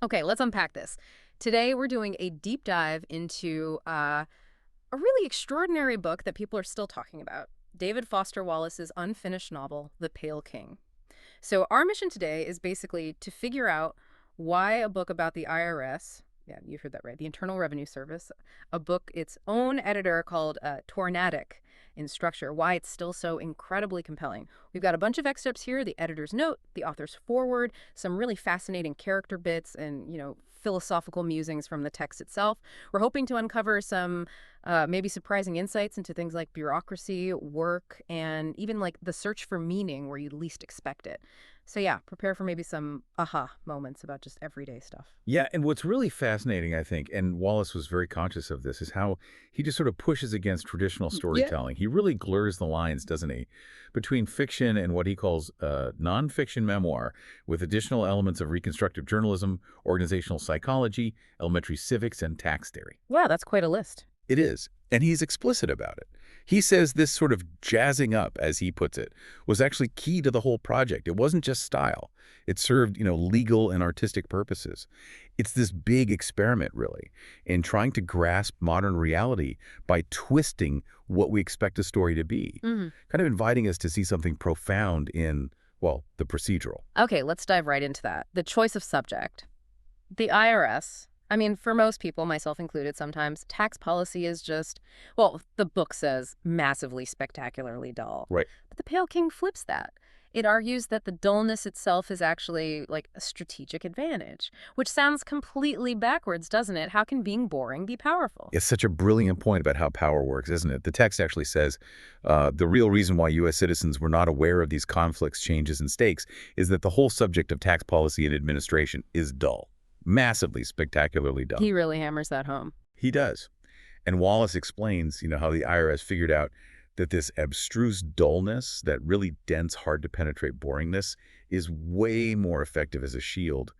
Okay, let's unpack this. Today, we're doing a deep dive into a really extraordinary book that people are still talking about, David Foster Wallace's unfinished novel, The Pale King. So our mission today is basically to figure out why a book about the IRS, yeah, you heard that right, the Internal Revenue Service, a book its own editor called Tornadic in structure, why it's still so incredibly compelling. We've got a bunch of excerpts here, the editor's note, the author's foreword, some really fascinating character bits and, philosophical musings from the text itself. We're hoping to uncover some maybe surprising insights into things like bureaucracy, work, and even like the search for meaning where you'd least expect it. So yeah, prepare for maybe some aha moments about just everyday stuff. Yeah, and what's really fascinating, I think, and Wallace was very conscious of this, is how he just sort of pushes against traditional Yeah. storytelling. He really blurs the lines, doesn't he, between fiction and what he calls nonfiction memoir, with additional elements of reconstructive journalism, organizational psychology, elementary civics, and tax theory. Wow, that's quite a list. It is, and he's explicit about it. He says this sort of jazzing up, as he puts it, was actually key to the whole project. It wasn't just style. It served, legal and artistic purposes. It's this big experiment, really, in trying to grasp modern reality by twisting what we expect a story to be, Hmm. kind of inviting us to see something profound in, well, the procedural. Okay, let's dive right into that. The choice of subject. The IRS. I mean, for most people, myself included sometimes, tax policy is just, well, the book says massively, spectacularly dull. Right. But The Pale King flips that. It argues that the dullness itself is actually like a strategic advantage, which sounds completely backwards, doesn't it? How can being boring be powerful? It's such a brilliant point about how power works, isn't it? The text actually says the real reason why U.S. citizens were not aware of these conflicts, changes, and stakes is that the whole subject of tax policy and administration is dull. Massively, spectacularly dull. He really hammers that home. He does. And Wallace explains, how the IRS figured out that this abstruse dullness, that really dense, hard-to-penetrate boringness, is way more effective as a shield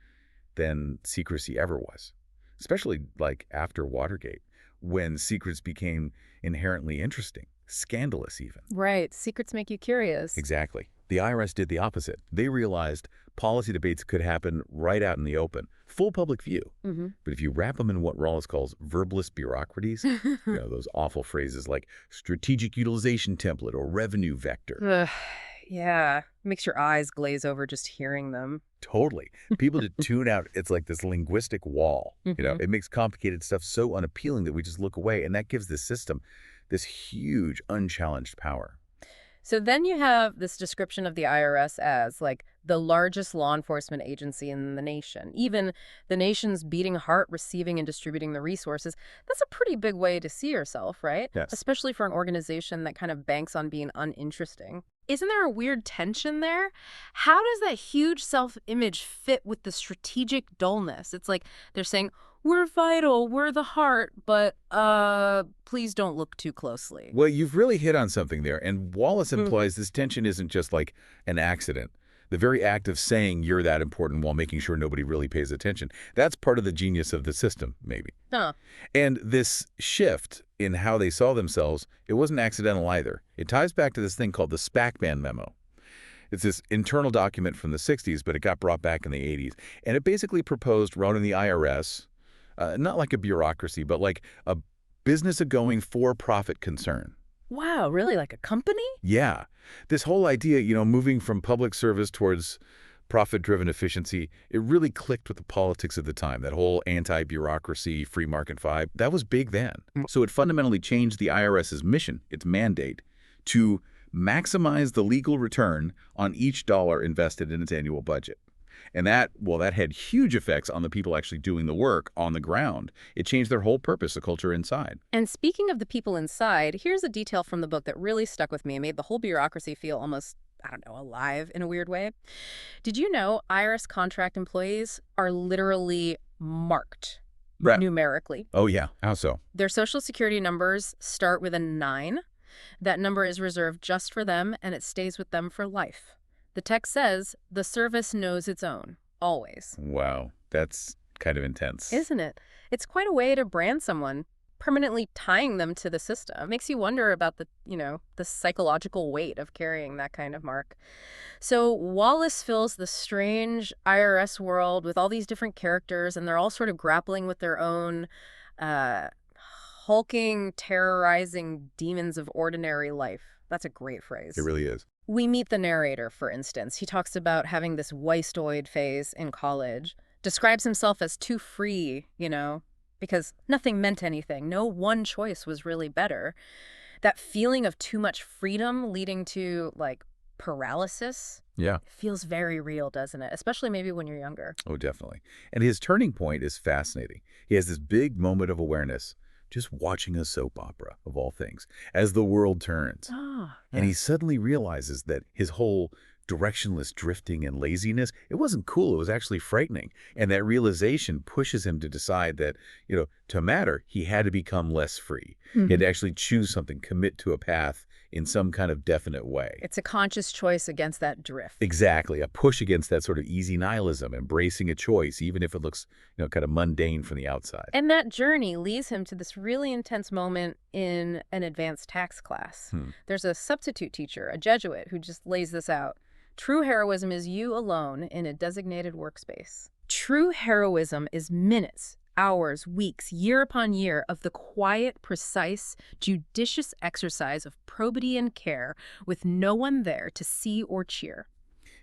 than secrecy ever was, especially like after Watergate, when secrets became inherently interesting, scandalous even. Right. Secrets make you curious. Exactly. The IRS did the opposite. They realized policy debates could happen right out in the open, full public view. Hmm. But if you wrap them in what Wallace calls verbalist bureaucraties, those awful phrases like strategic utilization template or revenue vector. Ugh, yeah. Makes your eyes glaze over just hearing them. Totally. People to tune out. It's like this linguistic wall. Mhm. It makes complicated stuff so unappealing that we just look away. And that gives the system this huge, unchallenged power. So then you have this description of the IRS as like the largest law enforcement agency in the nation. Even the nation's beating heart receiving and distributing the resources. That's a pretty big way to see yourself, right? Yes. Especially for an organization that kind of banks on being uninteresting. Isn't there a weird tension there? How does that huge self-image fit with the strategic dullness? It's like they're saying, we're vital, we're the heart, but please don't look too closely. Well, you've really hit on something there. And Wallace implies this tension isn't just like an accident. The very act of saying you're that important while making sure nobody really pays attention. That's part of the genius of the system, maybe. Huh. And this shift in how they saw themselves, it wasn't accidental either. It ties back to this thing called the SPAC-Man memo. It's this internal document from the 60s, but it got brought back in the 80s. And it basically proposed running the IRS, not like a bureaucracy, but like a business-a-going for-profit concern. Wow, really? Like a company? Yeah. This whole idea, moving from public service towards profit-driven efficiency, it really clicked with the politics of the time. That whole anti-bureaucracy, free market vibe, that was big then. So it fundamentally changed the IRS's mission, its mandate, to maximize the legal return on each dollar invested in its annual budget. And that had huge effects on the people actually doing the work on the ground. It changed their whole purpose, the culture inside. And speaking of the people inside, here's a detail from the book that really stuck with me and made the whole bureaucracy feel almost, I don't know, alive in a weird way. Did you know IRS contract employees are literally marked Right. numerically? Oh, yeah. How so? Their social security numbers start with a 9. That number is reserved just for them, and it stays with them for life. The text says the service knows its own, always. Wow. That's kind of intense. Isn't it? It's quite a way to brand someone. permanently tying them to the system. It makes you wonder about the psychological weight of carrying that kind of mark. So Wallace fills the strange IRS world with all these different characters, and they're all sort of grappling with their own uh, hulking, terrorizing demons of ordinary life. That's a great It phrase. really is. We meet the narrator, for instance. He talks about having this waistoid phase in college, describes himself as too free, because nothing meant anything. No one choice was really better. That feeling of too much freedom leading to, like, paralysis Yeah. feels very real, doesn't it? Especially maybe when you're younger. Oh, definitely. And his turning point is fascinating. He has this big moment of awareness, just watching a soap opera, of all things, as the world turns. Ah, And he suddenly realizes that his whole directionless drifting and laziness, it wasn't cool. It was actually frightening. And that realization pushes him to decide that, to matter, he had to become less free. He had to actually choose something, commit to a path in some kind of definite way. It's a conscious choice against that drift. Exactly. A push against that sort of easy nihilism, embracing a choice, even if it looks, kind of mundane from the outside. And that journey leads him to this really intense moment in an advanced tax class. There's a substitute teacher, a Jesuit, who just lays this out. True heroism is you alone in a designated workspace. True heroism is minutes, hours, weeks, year upon year of the quiet, precise, judicious exercise of probity and care with no one there to see or cheer.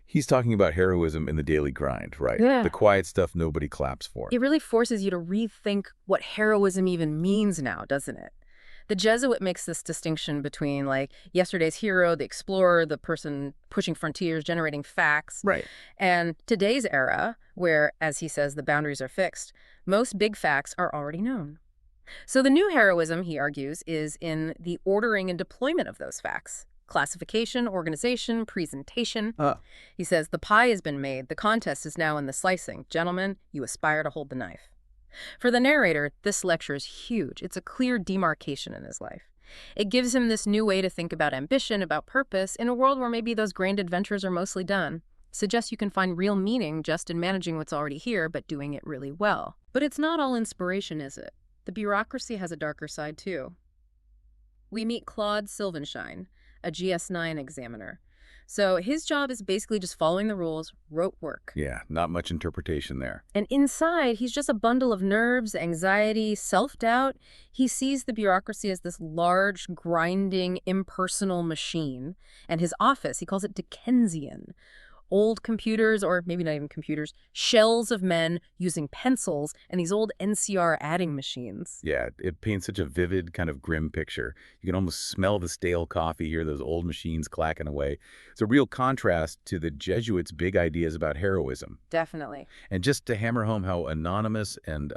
He's talking about heroism in the daily grind, right? Yeah. The quiet stuff nobody claps for. It really forces you to rethink what heroism even means now, doesn't it? The Jesuit makes this distinction between, like, yesterday's hero, the explorer, the person pushing frontiers, generating facts, Right. and today's era, where, as he says, the boundaries are fixed, most big facts are already known. So the new heroism, he argues, is in the ordering and deployment of those facts. Classification, organization, presentation. He says the pie has been made. The contest is now in the slicing. Gentlemen, you aspire to hold the knife. For the narrator, this lecture is huge. It's a clear demarcation in his life. It gives him this new way to think about ambition, about purpose, in a world where maybe those grand adventures are mostly done. Suggests you can find real meaning just in managing what's already here, but doing it really well. But it's not all inspiration, is it? The bureaucracy has a darker side, too. We meet Claude Sylvanshine, a GS9 examiner. So his job is basically just following the rules, rote work. Yeah, not much interpretation there. And inside, he's just a bundle of nerves, anxiety, self-doubt. He sees the bureaucracy as this large, grinding, impersonal machine. And his office, he calls it Dickensian. Old computers, or maybe not even computers, shells of men using pencils and these old NCR adding machines. Yeah, it paints such a vivid, kind of grim picture. You can almost smell the stale coffee, hear those old machines clacking away. It's a real contrast to the Jesuits' big ideas about heroism. Definitely. And just to hammer home how anonymous and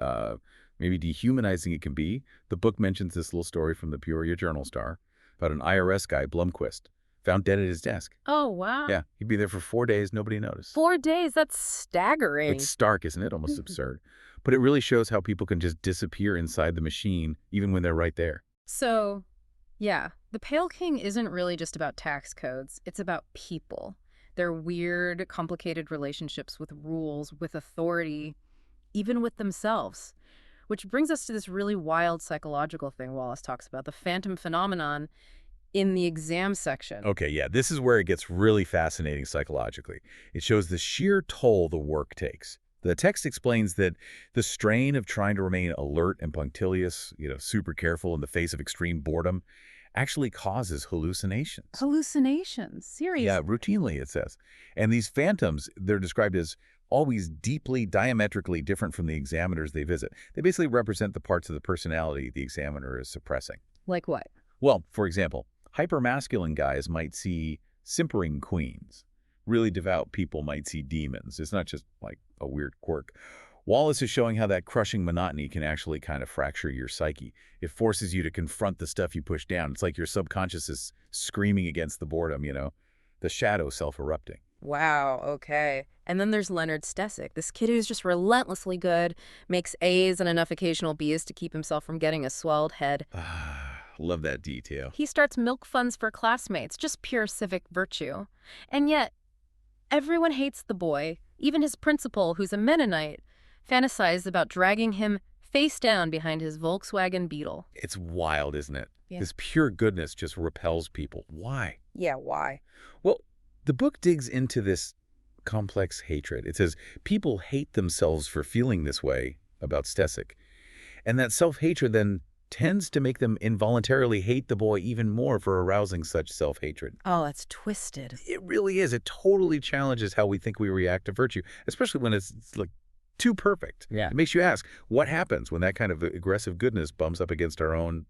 maybe dehumanizing it can be, the book mentions this little story from the Peoria Journal-Star about an IRS guy, Blomquist, found dead at his desk. Oh, wow. Yeah, he'd be there for 4 days, nobody noticed. 4 days, that's staggering. It's stark, isn't it? Almost absurd. But it really shows how people can just disappear inside the machine, even when they're right there. So, yeah, the Pale King isn't really just about tax codes. It's about people. Their weird, complicated relationships with rules, with authority, even with themselves. Which brings us to this really wild psychological thing Wallace talks about, the phantom phenomenon in the exam section. Okay, yeah, this is where it gets really fascinating psychologically. It shows the sheer toll the work takes. The text explains that the strain of trying to remain alert and punctilious, super careful in the face of extreme boredom, actually causes hallucinations. Hallucinations? Seriously? Yeah, routinely, it says. And these phantoms, they're described as always deeply, diametrically different from the examiners they visit. They basically represent the parts of the personality the examiner is suppressing. Like what? Well, for example, hypermasculine guys might see simpering queens. Really devout people might see demons. It's not just like a weird quirk. Wallace is showing how that crushing monotony can actually kind of fracture your psyche. It forces you to confront the stuff you push down. It's like your subconscious is screaming against the boredom, the shadow self-erupting. Wow, okay. And then there's Leonard Stesic, this kid who's just relentlessly good, makes A's and enough occasional B's to keep himself from getting a swelled head. Love that detail. He starts milk funds for classmates, just pure civic virtue. And yet, everyone hates the boy. Even his principal, who's a Mennonite, fantasizes about dragging him face down behind his Volkswagen Beetle. It's wild, isn't it? Yeah. This pure goodness just repels people. Why? Yeah, why? Well, the book digs into this complex hatred. It says people hate themselves for feeling this way about Stesic. And that self-hatred then tends to make them involuntarily hate the boy even more for arousing such self-hatred. Oh, that's twisted. It really is. It totally challenges how we think we react to virtue, especially when it's like too perfect. Yeah. It makes you ask, what happens when that kind of aggressive goodness bumps up against our own,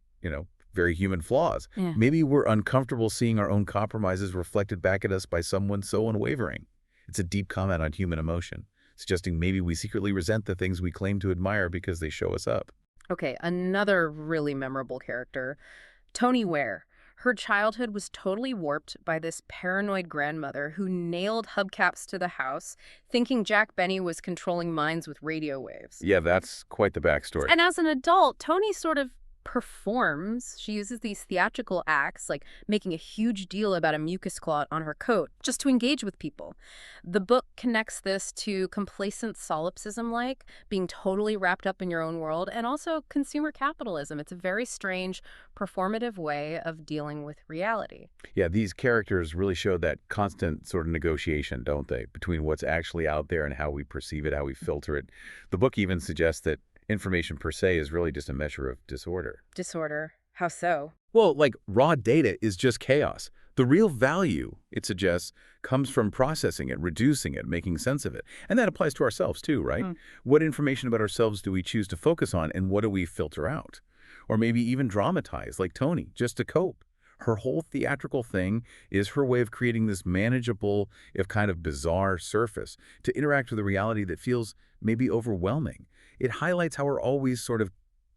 very human flaws? Yeah. Maybe we're uncomfortable seeing our own compromises reflected back at us by someone so unwavering. It's a deep comment on human emotion, suggesting maybe we secretly resent the things we claim to admire because they show us up. Okay, another really memorable character, Tony Ware. Her childhood was totally warped by this paranoid grandmother who nailed hubcaps to the house, thinking Jack Benny was controlling minds with radio waves. Yeah, that's quite the backstory. And as an adult, Tony sort of performs. She uses these theatrical acts, like making a huge deal about a mucus clot on her coat, just to engage with people. The book connects this to complacent solipsism, like being totally wrapped up in your own world, and also consumer capitalism. It's a very strange, performative way of dealing with reality. Yeah, these characters really show that constant sort of negotiation, don't they, between what's actually out there and how we perceive it, how we filter it. The book even suggests that information per se is really just a measure of disorder. Disorder. How so? Well, like raw data is just chaos. The real value, it suggests, comes from processing it, reducing it, making sense of it. And that applies to ourselves too, right? What information about ourselves do we choose to focus on, and what do we filter out? Or maybe even dramatize, like Tony, just to cope. Her whole theatrical thing is her way of creating this manageable, if kind of bizarre surface to interact with a reality that feels maybe overwhelming. It highlights how we're always sort of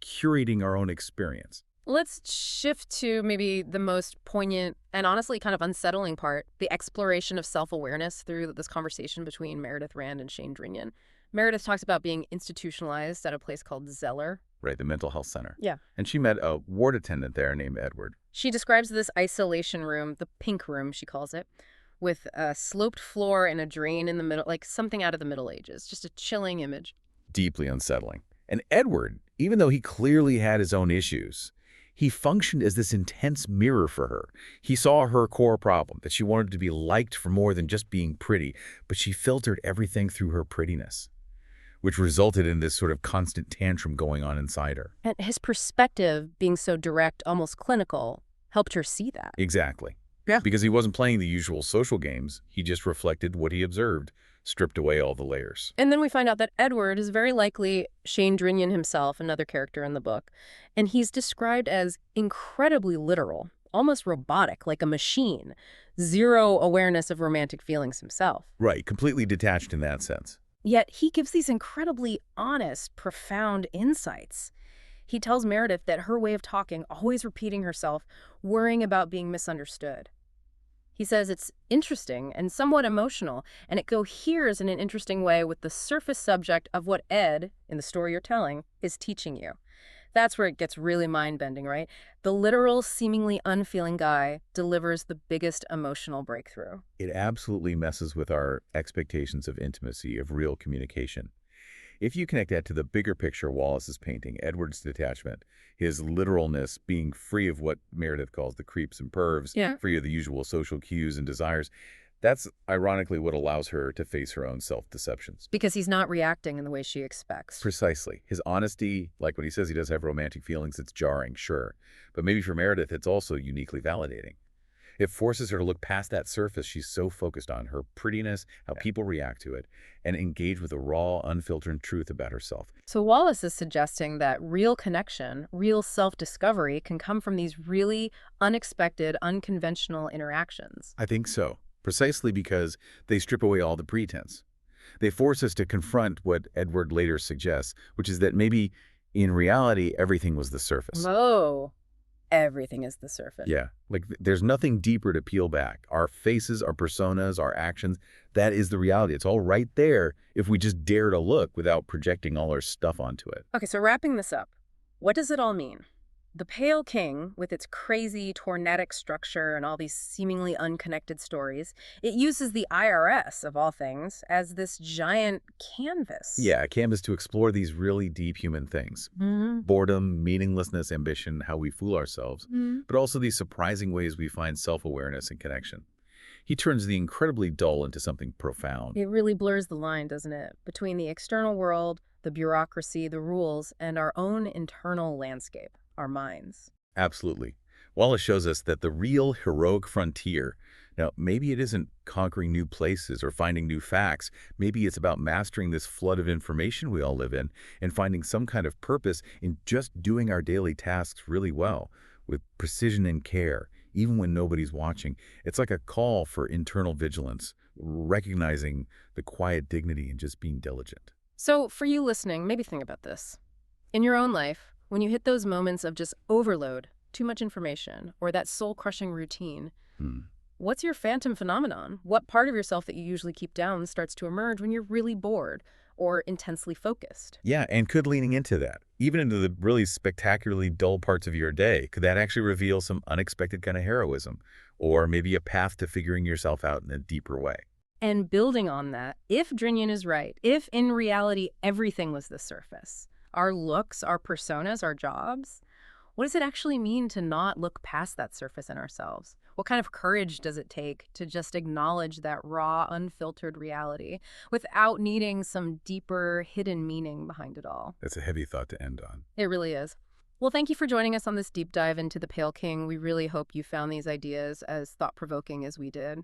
curating our own experience. Let's shift to maybe the most poignant and honestly kind of unsettling part, the exploration of self-awareness through this conversation between Meredith Rand and Shane Drinyan. Meredith talks about being institutionalized at a place called Zeller. Right, the mental health center. Yeah. And she met a ward attendant there named Edward. She describes this isolation room, the pink room, she calls it, with a sloped floor and a drain in the middle, like something out of the Middle Ages. Just a chilling image. Deeply unsettling. And Edward, even though he clearly had his own issues, he functioned as this intense mirror for her. He saw her core problem, that she wanted to be liked for more than just being pretty, but she filtered everything through her prettiness, which resulted in this sort of constant tantrum going on inside her. And his perspective, being so direct, almost clinical, helped her see that. Exactly. Yeah. Because he wasn't playing the usual social games. He just reflected what he observed, stripped away all the layers. And then we find out that Edward is very likely Shane Drinyan himself, another character in the book. And he's described as incredibly literal, almost robotic, like a machine. Zero awareness of romantic feelings himself. Right, completely detached in that sense. Yet he gives these incredibly honest, profound insights. He tells Meredith that her way of talking, always repeating herself, worrying about being misunderstood. He says it's interesting and somewhat emotional, and it coheres in an interesting way with the surface subject of what Ed, in the story you're telling, is teaching you. That's where it gets really mind-bending, right? The literal, seemingly unfeeling guy delivers the biggest emotional breakthrough. It absolutely messes with our expectations of intimacy, of real communication. If you connect that to the bigger picture Wallace is painting, Edward's detachment, his literalness, being free of what Meredith calls the creeps and pervs, free of the usual social cues and desires, that's ironically what allows her to face her own self-deceptions. Because he's not reacting in the way she expects. Precisely. His honesty, like when he says he does have romantic feelings, it's jarring, sure. But maybe for Meredith, it's also uniquely validating. It forces her to look past that surface she's so focused on, her prettiness, how people react to it, and engage with the raw, unfiltered truth about herself. So Wallace is suggesting that real connection, real self-discovery can come from these really unexpected, unconventional interactions. I think so, precisely because they strip away all the pretense. They force us to confront what Edward later suggests, which is that maybe in reality, everything was the surface. Oh. Everything is the surface. Yeah, like there's nothing deeper to peel back. Our faces, our personas, our actions, that is the reality. It's all right there if we just dare to look without projecting all our stuff onto it. Okay, so wrapping this up, what does it all mean? The Pale King, with its crazy, tornadic structure and all these seemingly unconnected stories, it uses the IRS, of all things, as this giant canvas. Yeah, a canvas to explore these really deep human things. Hmm. Boredom, meaninglessness, ambition, how we fool ourselves, Hmm. but also these surprising ways we find self-awareness and connection. He turns the incredibly dull into something profound. It really blurs the line, doesn't it, between the external world, the bureaucracy, the rules, and our own internal landscape, our minds. Absolutely. Wallace shows us that the real heroic frontier, now maybe it isn't conquering new places or finding new facts, maybe it's about mastering this flood of information we all live in and finding some kind of purpose in just doing our daily tasks really well, with precision and care, even when nobody's watching. It's like a call for internal vigilance, recognizing the quiet dignity in just being diligent. So, for you listening, maybe think about this. In your own life, when you hit those moments of just overload, too much information, or that soul-crushing routine, Hmm. what's your phantom phenomenon? What part of yourself that you usually keep down starts to emerge when you're really bored or intensely focused? Yeah, and could leaning into that, even into the really spectacularly dull parts of your day, could that actually reveal some unexpected kind of heroism, or maybe a path to figuring yourself out in a deeper way? And building on that, if Drinyan is right, if in reality everything was the surface, our looks, our personas, our jobs, what does it actually mean to not look past that surface in ourselves? What kind of courage does it take to just acknowledge that raw, unfiltered reality without needing some deeper, hidden meaning behind it all? That's a heavy thought to end on. It really is. Well, thank you for joining us on this deep dive into the Pale King. We really hope you found these ideas as thought-provoking as we did.